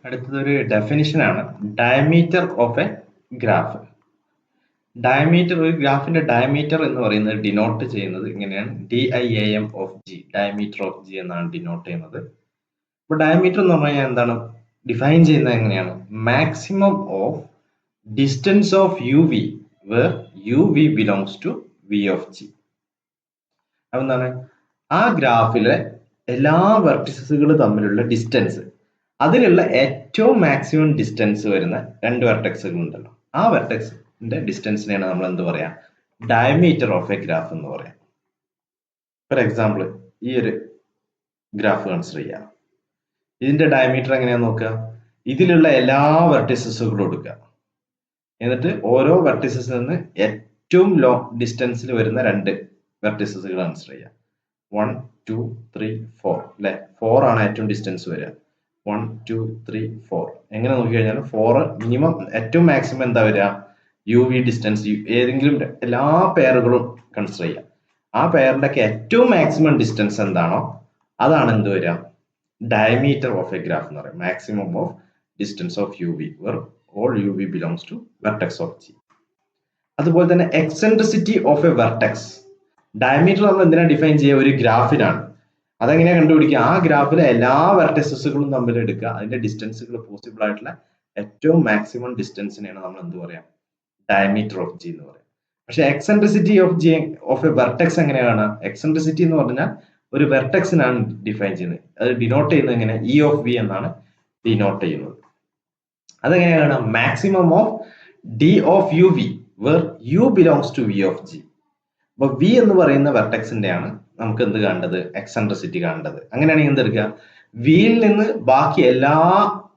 അടുത്തതൊരു ഡെഫിനിഷൻ ആണ്. Diameter of a graph. Diameter, ഒരു ഗ്രാഫിന്റെ ഡയമീറ്റർ എന്ന് പറയുന്നത് ഡിനോട്ട് ചെയ്യുന്നത് ഇങ്ങനെയാണ്. DIAM of G, diameter of G എന്നാണ് ഡിനോട്ട് ചെയ്യുന്നത്. അപ്പൊ ഡയമീറ്റർ എന്ന് പറഞ്ഞു കഴിഞ്ഞാൽ എന്താണ്? ഡിഫൈൻ ചെയ്യുന്നത് എങ്ങനെയാണ്? Maximum of distance of UV where UV belongs to V of G. അപ്പൊ എന്താണ്? ആ ഗ്രാഫിലെ എല്ലാ വെർട്ടിസസുകൾ തമ്മിലുള്ള ഡിസ്റ്റൻസ്, അതിലുള്ള ഏറ്റവും മാക്സിമം ഡിസ്റ്റൻസ് വരുന്ന രണ്ട് വെർട്ടെക്സുകൾ ഉണ്ടല്ലോ, ആ വെർട്ടെക്സിന്റെ ഡിസ്റ്റൻസിനെയാണ് നമ്മൾ എന്ത് പറയാ? ഡയമീറ്റർ ഓഫ് എ ഗ്രാഫ് എന്ന് പറയാം. ഫോർ എക്സാമ്പിൾ, ഈ ഒരു ഗ്രാഫ് കൺസിഡർ ചെയ്യാം. ഇതിന്റെ ഡയമീറ്റർ എങ്ങനെയാന്ന് നോക്കുക. ഇതിലുള്ള എല്ലാ വെർട്ടിസസുകളും എടുക്കുക, എന്നിട്ട് ഓരോ വെർട്ടിസസിൽ നിന്ന് ഏറ്റവും ലോങ് ഡിസ്റ്റൻസിൽ വരുന്ന രണ്ട് വെർട്ടിസസുകൾ കൺസിഡർ ചെയ്യാം. 1 2 3 4 അല്ലെ? 4 ആണ് ഏറ്റവും ഡിസ്റ്റൻസ് വരിക. 1 2 3 4. എങ്ങനെ നോക്കി കഴിഞ്ഞാൽ 4 മിനിമം, ഏറ്റവും മാക്സിമം എന്താ വരിക? UV distance. ഏതെങ്കിലും എല്ലാ പെയറുകളും കൺസിഡർ ചെയ്യാം. ആ പെയറിന്റെ ഒക്കെ ഏറ്റവും മാക്സിമം ഡിസ്റ്റൻസ് എന്താണോ അതാണ് എന്ത് വരിക? ഡയമീറ്റർ ഓഫ് എ ഗ്രാഫ് എന്ന് പറയും. Maximum of distance of UV where all UV belongs to vertex of G. അതുപോലെ തന്നെ eccentricity of A vertex. Diameter നമ്മൾ എന്തിനാണ് ഡിഫൈൻ ചെയ്യുക? ഒരു ഗ്രാഫിനാണ്. അതെങ്ങനെയാ കണ്ടുപിടിക്കുക? ആ ഗ്രാഫിലെ എല്ലാ വെർട്ടിസസുകളും തമ്മിൽ എടുക്കുക, അതിന്റെ ഡിസ്റ്റൻസുകൾ പോസിബിൾ ആയിട്ടുള്ള ഏറ്റവും മാക്സിമം ഡിസ്റ്റൻസിനെയാണ് നമ്മൾ എന്ത് പറയാം? ഡയമീറ്റർ ഓഫ് G എന്ന് പറയാം. പക്ഷെ eccentricity of G of A vertex എങ്ങനെയാണ്? എക്സെൻട്രിസിറ്റി എന്ന് പറഞ്ഞാൽ ഒരു വെർട്ടെക്സിനാണ് ഡിഫൈൻ ചെയ്യുന്നത്. അത് ഡിനോട്ട് ചെയ്യുന്നത് എങ്ങനെ? E of V എന്നാണ് ഡിനോട്ട് ചെയ്യുന്നത്. അതെങ്ങനെയാണ്? Maximum of D of UV where U belongs to V of G. അപ്പൊ V എന്ന് പറയുന്ന വെർട്ടെക്സിന്റെ ആണ് നമുക്ക് എന്ത് കാണേണ്ടത്? എക്സെൻട്രിസിറ്റി കാണേണ്ടത്. അങ്ങനെയാണെങ്കിൽ എന്തെടുക്കുക? വിയിൽ നിന്ന് ബാക്കി എല്ലാ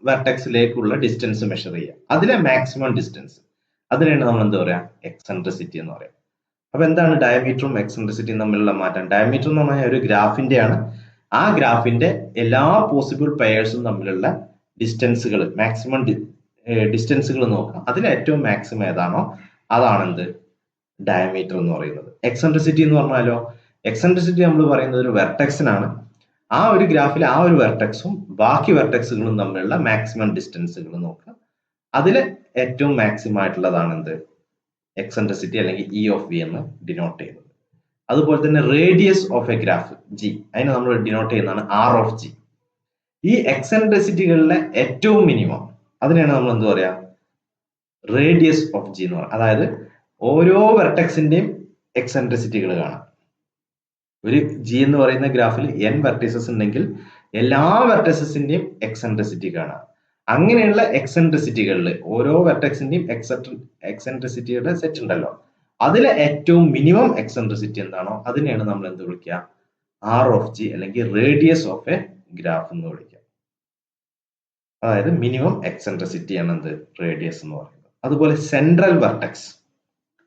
വെർട്ടെക്സിലേക്കുള്ള ഡിസ്റ്റൻസ് മെഷർ ചെയ്യുക, അതിലെ മാക്സിമം ഡിസ്റ്റൻസ്, അതിനാണ് നമ്മൾ എന്ത് പറയാ? എക്സെൻട്രിസിറ്റി എന്ന് പറയാം. അപ്പൊ എന്താണ് ഡയമീറ്ററും എക്സെൻട്രിസിറ്റിയും തമ്മിലുള്ള മാറ്റം? ഡയമീറ്റർ എന്ന് പറഞ്ഞാൽ ഒരു ഗ്രാഫിന്റെ ആണ്. ആ ഗ്രാഫിന്റെ എല്ലാ പോസിബിൾ പെയർസും തമ്മിലുള്ള ഡിസ്റ്റൻസുകൾ, മാക്സിമം ഡിസ്റ്റൻസുകൾ നോക്കുക, അതിൽ ഏറ്റവും മാക്സിമം ഏതാണോ അതാണ് എന്ത്? ഡയമീറ്റർ എന്ന് പറയുന്നത്. എക്സെൻട്രിസിറ്റി എന്ന് പറഞ്ഞാലോ, എക്സെൻട്രിസിറ്റി നമ്മൾ പറയുന്നത് ഒരു വെർട്ടെക്സിനാണ്. ആ ഒരു ഗ്രാഫിലെ ആ ഒരു വെർട്ടെക്സും ബാക്കി വെർട്ടെക്സുകളും തമ്മിലുള്ള മാക്സിമം ഡിസ്റ്റൻസുകൾ നോക്കുക, അതിലെ ഏറ്റവും മാക്സിമം ആയിട്ടുള്ളതാണ് എന്ത്? എക്സെൻട്രിസിറ്റി അല്ലെങ്കിൽ E of V എന്ന് ഡിനോട്ട് ചെയ്യുന്നത്. അതുപോലെ തന്നെ radius of a graph G, അതിനെ നമ്മൾ ഡിനോട്ട് ചെയ്യുന്നതാണ് R of G. ഈ എക്സെൻട്രിസിറ്റികളിലെ ഏറ്റവും മിനിമം, അതിനെയാണ് നമ്മൾ എന്ത് പറയാ? റേഡിയസ് ഓഫ് G എന്ന് പറയുന്നത്. അതായത് ഓരോ വെർട്ടെക്സിന്റെയും എക്സെൻട്രിസിറ്റികൾ കാണാം. ഒരു G എന്ന് പറയുന്ന ഗ്രാഫിൽ n വെർട്ടിസസ് ഉണ്ടെങ്കിൽ എല്ലാ വെർട്ടിസസിന്റെയും എക്സെൻട്രിസിറ്റി കാണാം. അങ്ങനെയുള്ള എക്സെൻട്രിസിറ്റികളിൽ ഓരോ വെർട്ടെക്സിന്റെയും എക്സെൻട്രിസിറ്റിയുടെ സെറ്റ് ഉണ്ടല്ലോ, അതിലെ ഏറ്റവും മിനിമം എക്സെൻട്രിസിറ്റി എന്താണോ അതിനെയാണ് നമ്മൾ എന്ത് വിളിക്കുക? R of G അല്ലെങ്കിൽ റേഡിയസ് ഓഫ് എ ഗ്രാഫ് എന്ന് വിളിക്കുക. അതായത് മിനിമം എക്സെൻട്രിസിറ്റി ആണ് എന്ത്? റേഡിയസ് എന്ന് പറയുന്നത്. അതുപോലെ സെൻട്രൽ വെർട്ടെക്സ്.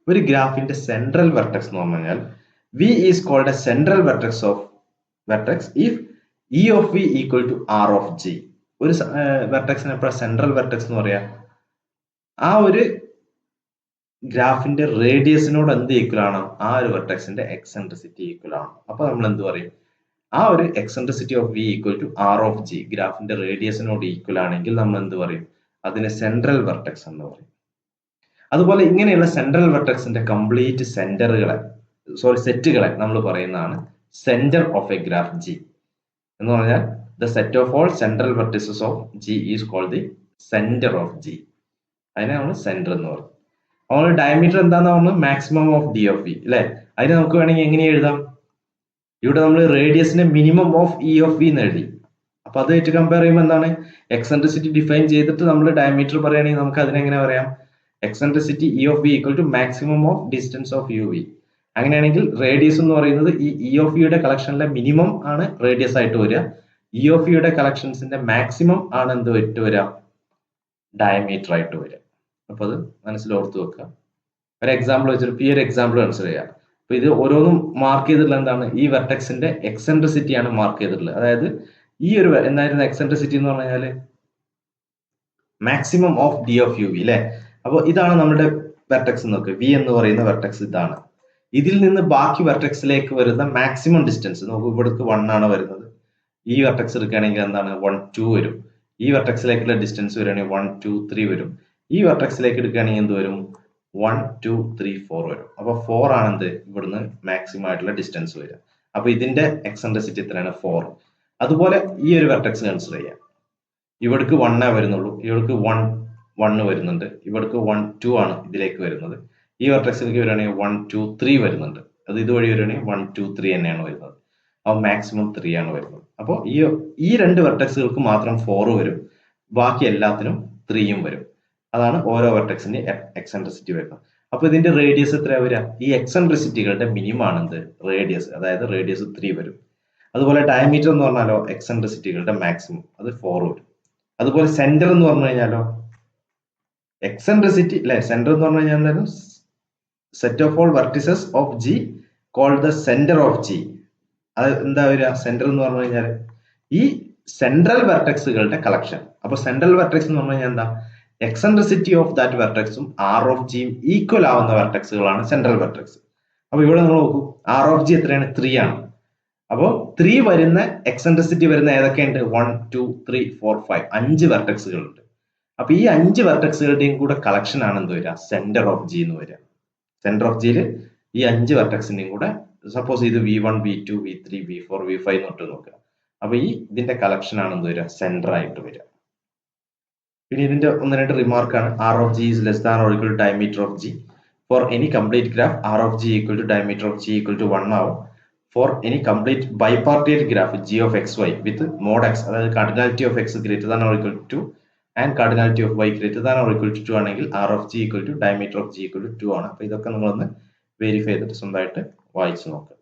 ഒരു ഗ്രാഫിന്റെ സെൻട്രൽ വെർട്ടെക്സ് എന്ന് പറഞ്ഞു കഴിഞ്ഞാൽ V is called a central vertex if E of V equal to R of G. ഒരു വെർട്ടെക്സിന് എപ്പോഴാണ് സെൻട്രൽ വെർട്ടെക്സ് എന്ന് പറയാ? ആ ഒരു ഗ്രാഫിന്റെ റേഡിയസിനോട് എന്ത് ഈക്വൽ ആണോ ആ ഒരു വെർട്ടെക്സിന്റെ എക്സെൻട്രിസിറ്റി ഈക്വൽ ആണ്. അപ്പൊ നമ്മൾ എന്ത് പറയും? ആ ഒരു eccentricity of V equal to R of G ഗ്രാഫിന്റെ റേഡിയസിനോട് ഈക്വൽ ആണെങ്കിൽ നമ്മൾ എന്ത് പറയും? അതിനെ സെൻട്രൽ വെർട്ടെക്സ് എന്ന് പറയും. അതുപോലെ ഇങ്ങനെയുള്ള സെൻട്രൽ വെർട്ടെക്സിന്റെ കംപ്ലീറ്റ് സെറ്റുകളെ നമ്മൾ പറയുന്നതാണ് centre of a graph G എന്ന് പറഞ്ഞാൽ the set of all central vertices of G is called the centre of G. അതിനെ നമ്മൾ സെന്റർ എന്ന് പറയും. അപ്പോൾ ഡയമീറ്റർ എന്താന്ന് പറഞ്ഞാൽ maximum of D of V അല്ലെ? അതിന് നമുക്ക് വേണമെങ്കിൽ എങ്ങനെ എഴുതാം? ഇവിടെ നമ്മൾ റേഡിയസിനെ minimum of E of V എന്ന് എഴുതി. അപ്പൊ അത് വെച്ച് കമ്പയർ ചെയ്യുമ്പോൾ എന്താണ്? എക്സെൻട്രിസിറ്റി ഡിഫൈൻ ചെയ്തിട്ട് നമ്മൾ ഡയമീറ്റർ പറയുകയാണെങ്കിൽ നമുക്ക് അതിനെങ്ങനെ പറയാം? Eccentricity E of V equal to maximum of distance of UV. അങ്ങനെയാണെങ്കിൽ റേഡിയസ് എന്ന് പറയുന്നത് ഈ E of V യുടെ കളക്ഷനിലെ മിനിമം ആണ് റേഡിയസ് ആയിട്ട് വരിക. E of V യുടെ കളക്ഷൻസിന്റെ മാക്സിമം ആണ് എന്ത് വരിക? ഡയമീറ്റർ ആയിട്ട് വരിക. അപ്പൊ അത് മനസ്സിൽ ഓർത്ത് വെക്കുക. ഒരു എക്സാമ്പിൾ വെച്ചിട്ട് ഈ ഒരു എക്സാമ്പിൾ കൺസിഡർ ചെയ്യാം. അപ്പൊ ഇത് ഓരോന്നും മാർക്ക് ചെയ്തിട്ടുള്ള എന്താണ്? ഈ വെർട്ടെക്സിന്റെ എക്സെൻട്രിസിറ്റി ആണ് മാർക്ക് ചെയ്തിട്ടുള്ളത്. അതായത് ഈ ഒരു എന്തായിരുന്നു എക്സെൻട്രിസിറ്റി എന്ന് പറഞ്ഞാൽ maximum of D of UV അല്ലെ? അപ്പൊ ഇതാണ് നമ്മുടെ വെർട്ടെക്സ് നോക്കുക. V എന്ന് പറയുന്ന വെർട്ടെക്സ് ഇതാണ്. ഇതിൽ നിന്ന് ബാക്കി വെർട്ടെക്സിലേക്ക് വരുന്ന മാക്സിമം ഡിസ്റ്റൻസ് നോക്കൂ. ഇവിടേക്ക് 1 ആണ് വരുന്നത്. ഈ വെർട്ടെക്സ് എടുക്കുകയാണെങ്കിൽ എന്താണ്? 1 2 വരും. ഈ വെർട്ടെക്സിലേക്കുള്ള ഡിസ്റ്റൻസ് വരികയാണെങ്കിൽ 1 2 3 വരും. ഈ വെർട്ടെക്സിലേക്ക് എടുക്കുകയാണെങ്കിൽ എന്ത് വരും? 1 2 3 4 വരും. അപ്പോൾ 4 ആണ് എന്ത് ഇവിടുന്ന് മാക്സിമം ആയിട്ടുള്ള ഡിസ്റ്റൻസ് വരിക. അപ്പൊ ഇതിന്റെ എക്സെൻട്രിസിറ്റി എത്രയാണ്? 4. അതുപോലെ ഈ ഒരു വെർട്ടെക്സ് കൺസിഡർ ചെയ്യാം. ഇവിടേക്ക് 1 വരുന്നുള്ളൂ, ഇവിടേക്ക് 1 വരുന്നുണ്ട്, ഇവിടേക്ക് 1 2 ആണ് ഇതിലേക്ക് വരുന്നത്. ഈ വെർട്ടെക്സിലേക്ക് വരികയാണെങ്കിൽ 1 2 3 വരുന്നുണ്ട്. അത് ഇതുവഴി വരികയാണെങ്കിൽ 1 2 3 തന്നെയാണ് വരുന്നത്. അപ്പോൾ മാക്സിമം 3 ആണ് വരുന്നത്. അപ്പോൾ ഈ രണ്ട് വെർട്ടെക്സുകൾക്ക് മാത്രം 4 വരും, ബാക്കി എല്ലാത്തിനും 3 വരും. അതാണ് ഓരോ വെർട്ടെക്സിന്റെ എക്സെൻട്രിസിറ്റി വരുന്നത്. അപ്പൊ ഇതിന്റെ റേഡിയസ് എത്രയാ വരിക? ഈ എക്സെൻട്രിസിറ്റികളുടെ മിനിമം ആണ് എന്ത്? റേഡിയസ്. അതായത് റേഡിയസ് 3 വരും. അതുപോലെ ഡയമീറ്റർ എന്ന് പറഞ്ഞാലോ എക്സെൻട്രിസിറ്റികളുടെ മാക്സിമം, അത് 4 വരും. അതുപോലെ സെന്റർ എന്ന് പറഞ്ഞു കഴിഞ്ഞാലോ എക്സെൻട്രിസിറ്റി അല്ലെ, സെന്റർ എന്ന് പറഞ്ഞു കഴിഞ്ഞാൽ എന്തായാലും set of all vertices of G called the centre of G. അത് എന്താ വരിക? സെന്റർ എന്ന് പറഞ്ഞു കഴിഞ്ഞാൽ ഈ സെൻട്രൽ വെർട്ടെക്സുകളുടെ കളക്ഷൻ. അപ്പൊ സെൻട്രൽ വെർട്ടെക്സ് എന്ന് പറഞ്ഞു കഴിഞ്ഞാൽ എന്താ? എക്സെൻട്രിസിറ്റി ഓഫ് ദാറ്റ് വെർട്ടെക്സും ആർ ഓഫ് ജിയും ഈക്വൽ ആവുന്ന വെർട്ടെക്സുകളാണ് സെൻട്രൽ വെർട്ടെക്സ്. അപ്പൊ ഇവിടെ നിങ്ങൾ നോക്കൂ, ആർ ഓഫ് ജി എത്രയാണ്? 3 ആണ്. അപ്പോൾ 3 വരുന്ന എക്സെൻട്രിസിറ്റി വരുന്ന ഏതൊക്കെയുണ്ട്? 1 2 3 4 5 5 വെർട്ടെക്സുകൾ ഉണ്ട്. അപ്പൊ ഈ 5 വെർട്ടെക്സുകളുടെയും കൂടെ കളക്ഷൻ ആണ് എന്ത് വരിക? സെന്റർ ഓഫ് ജി എന്ന് വരിക. സെന്റർ ഓഫ് ജിയിൽ ഈ 5 വെർട്ടെക്സിന്റെയും കൂടെ, സപ്പോസ് ഇത് V1 V2 V3 V4 V5 എന്നിട്ട് നോക്കുക. അപ്പൊ ഇതിന്റെ കളക്ഷൻ ആണ് എന്ത് വരിക? സെന്റർ ആയിട്ട് വരിക. പിന്നെ ഇതിന്റെ ഒന്ന് രണ്ട് റിമാർക്കാണ്. R of G is less than or equal to diameter of G. For any complete graph R of G equal to diameter of G equal to 1 ആവും. For any complete bipartite graph G of X Y with mod X, അതായത് cardinality of X greater than or equal to 2 and cardinality of Y greater than or equal to 2 ആണെങ്കിൽ R of G equal to diameter of G equal to 2 ആണ്. അപ്പൊ ഇതൊക്കെ നിങ്ങളൊന്ന് verify ചെയ്തിട്ട് സ്വന്തമായിട്ട് വായിച്ചു നോക്കുക.